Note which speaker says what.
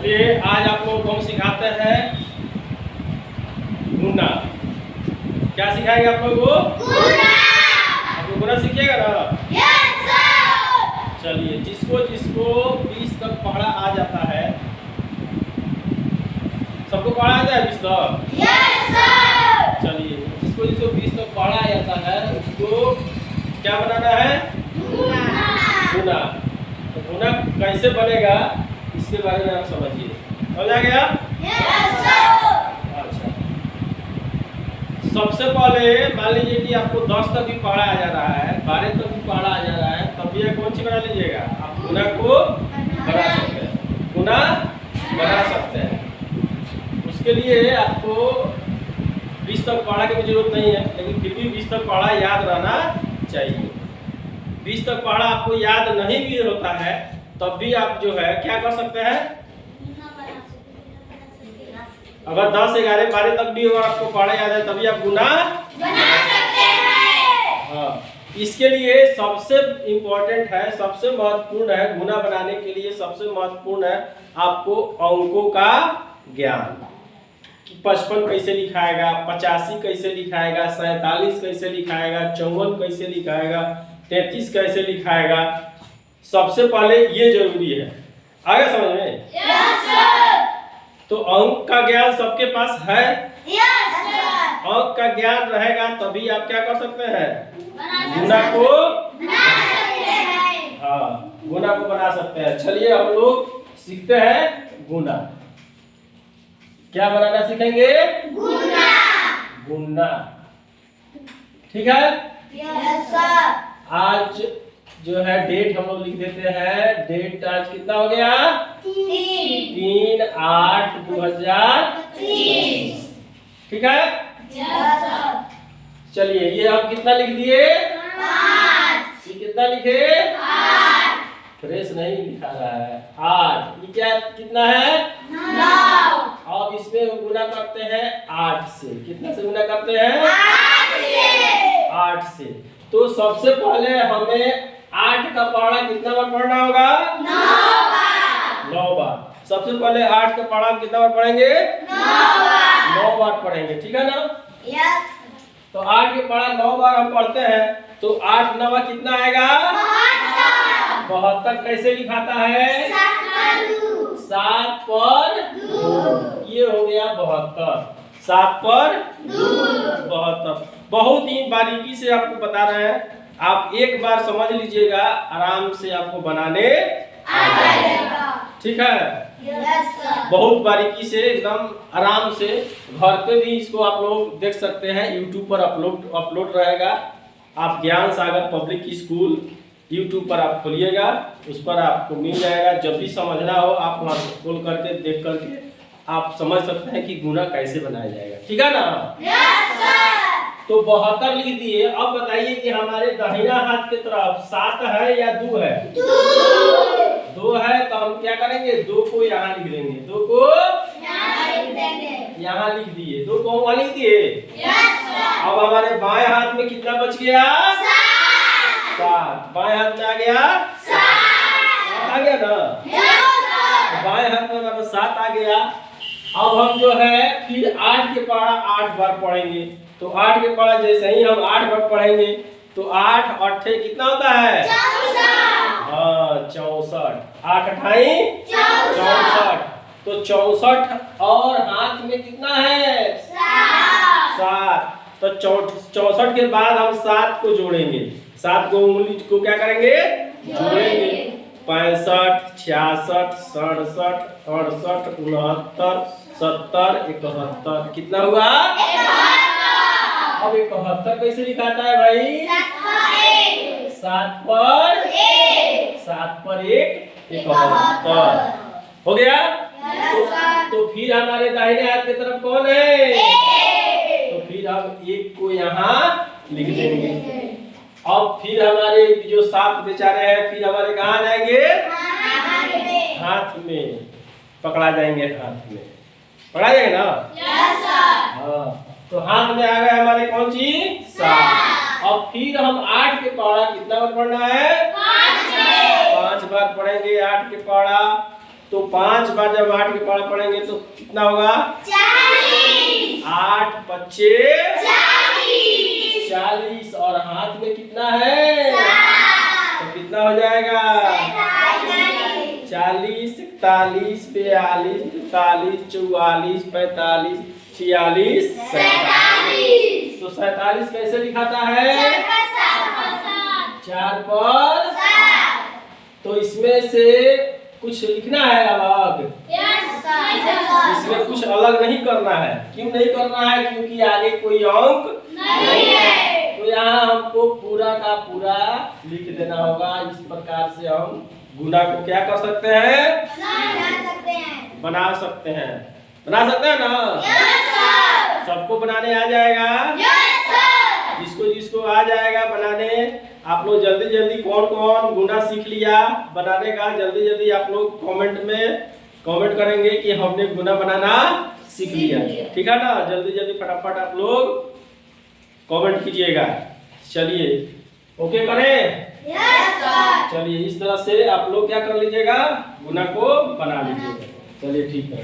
Speaker 1: चलिए आज आप लोगों को हम सिखाते हैं गुना। क्या सिखाएंगे आप लोगों को? गुना। आप लोग गुना सीखिएगा ना? Yes sir. चलिए जिसको जिसको 20 तक पढ़ा आ जाता है, सबको पढ़ा आ जाए 20 तक? Yes sir. चलिए जिसको जिसको 20 तक पढ़ा आ जाता है उसको क्या बनाना है? गुना। गुना। तो गुना कैसे बनेगा इसके बारे में आप समझिए। समझ आ गया? Yes sir. अच्छा, सबसे पहले मान लीजिए कि आपको 10 तक भी पढ़ा आ जा रहा है, 12 तक भी पढ़ा आ जा रहा है, तब ये कौन सी बना लीजिएगा? आप गुना को बना सकते हैं, गुना बना सकते हैं। उसके लिए आपको 20 तक पढ़ा की भी जरूरत नहीं है, लेकिन फिर भी 20 तक पढ़ा याद रहना चाहिए। 20 तक पढ़ा आपको याद नहीं भी होता है तब भी आप जो है क्या कर सकते हैं? अगर 10, 11, 12 तक भी अगर आपको पढ़ा याद है तभी आप गुना बना सकते हैं। हाँ, इसके लिए सबसे इम्पोर्टेंट है, सबसे महत्वपूर्ण है, गुना बनाने के लिए सबसे महत्वपूर्ण है आपको अंकों का ज्ञान। 55 कैसे लिखाएगा, 85 कैसे लिखाएगा, 47 कैसे लिखाएगा, 54 कैसे लिखाएगा, 33 कैसे लिखाएगा, सबसे पहले ये जरूरी है। आगे समझ में? Yes sir. तो अंक का ज्ञान सबके पास है? Yes sir. अंक का ज्ञान रहेगा तभी आप क्या कर सकते हैं? गुना को बना सकते हैं। हाँ, गुना को बना सकते हैं। चलिए हम लोग सीखते हैं गुना। क्या बनाना सीखेंगे? गुना। गुना, ठीक है? Yes sir. आज जो है डेट हम लोग लिख देते हैं। डेट आज कितना हो गया? 3/8/2020, ठीक है? Yes sir. चलिए ये हम कितना लिख दिए? 5। ये कितना लिखे? 8। फ्रेश नहीं लिखा रहा है। 8। ये क्या कितना है? 9। अब इसमें गुना करते हैं 8 से। कितना से गुना करते हैं? 8 से। 8 से। तो सबसे पहले हमें 8 का पहाड़ा कितना बार पढ़ना होगा? 9 बार। 9 बार। सबसे पहले 8 का पहाड़ा कितना बार पढ़ेंगे? 9 बार। 9 बार पढ़ेंगे, ठीक है ना? यस। तो 8 के पहाड़ा 9 बार हम पढ़ते हैं तो 8 9 कितना आएगा? 72। 72 कैसे लिखाता है? 7 पर 2। ये हो गया 72। 7 पर 2 72। बहुत ही बारीकी से आपको बता रहे हैं, आप एक बार समझ लीजिएगा, आराम से आपको बनाने आ जाएगा, ठीक है? Yes sir. बहुत बारीकी से एकदम आराम से घर पे भी इसको आप लोग देख सकते हैं। YouTube पर अपलोड रहेगा। आप ज्ञान सागर पब्लिक स्कूल YouTube पर आप खोलिएगा, उस पर आपको मिल जाएगा। जब भी समझना हो आप वहाँ खोल करके देख करके आप समझ सकते हैं कि गुना कैसे बनाया जाएगा, ठीक है ना? Yes sir. तो 72 लिख दिए। अब बताइए कि हमारे दाहिना हाथ की तरफ 7 है या 2 है? 2 है। तो हम क्या करेंगे? 2 को यहाँ लिख देंगे। 2 को यहाँ लिख देंगे। यहाँ लिख दिए। 2 को वहाँ लिख दिए। Yes sir. अब हमारे बाएं हाथ में कितना बच गया? 7। बाएं हाथ में आ गया 7 आ गया ना? Yes sir. बाएं हाथ में हमारा 7 आ गया। अब हम जो है फिर 8 के पहाड़ा 8 बार पढ़ेंगे। तो 8 के पहाड़ा जैसे ही हम 8 बार पढ़ेंगे तो 8 8 कितना होता है? 64। हाँ 64। 8 8 64। तो 64 और हाथ में कितना है? 7। तो 64 के बाद हम 7 को जोड़ेंगे। 7 को उंगली को क्या करेंगे? जोड़ेंगे। 65 66 67 68 69 70 71। कितना हुआ? 71। अब 71 कैसे लिखाता है भाई? 7 पर 1। 7 पर 1 71 हो गया। तो फिर हमारे दाहिने हाथ की तरफ कौन है? तो फिर हम 1 को यहाँ लिख देंगे। अब फिर हमारे जो 7 बेचारे हैं फिर हमारे कहाँ जाएंगे? हाथ में पकड़ा जाएंगे। हाथ में पकड़ा जाएगा ना? Yes sir. हाँ, तो हाथ में आ गए हमारे कौन चीज? 7। अब फिर हम 8 के पहाड़ा कितना बार पढ़ना है? 5 बार पढ़ेंगे 8 के पहाड़ा। तो 5 बार जब 8 के पढ़ा पढ़ेंगे तो कितना होगा? 8 पच्चे 40 और हाथ में कितना है? तो कितना हो जाएगा? 40 41 42 43 44 45 46 47। तो 47 कैसे लिखाता है? 4 पर 7। तो इसमें से कुछ लिखना है अलग? इसमें कुछ अलग नहीं करना है। क्यों नहीं करना है? क्योंकि आगे कोई अंक नहीं है। तो यहाँ हमको पूरा का पूरा लिख देना होगा। इस प्रकार से हम गुना को क्या कर सकते हैं? बना सकते हैं। बना सकते हैं ना? सबको बनाने आ जाएगा? जिसको जिसको आ जाएगा बनाने, आप लोग जल्दी जल्दी कौन कौन गुना सीख लिया बनाने का, जल्दी जल्दी आप लोग कमेंट करेंगे कि हमने गुना बनाना सीख लिया। ठीक है ना? जल्दी जल्दी फटाफट आप लोग कमेंट कीजिएगा। चलिए ओके करें? चलिए इस तरह से आप लोग क्या कर लीजिएगा? गुना को बना लीजिएगा। चलिए ठीक है।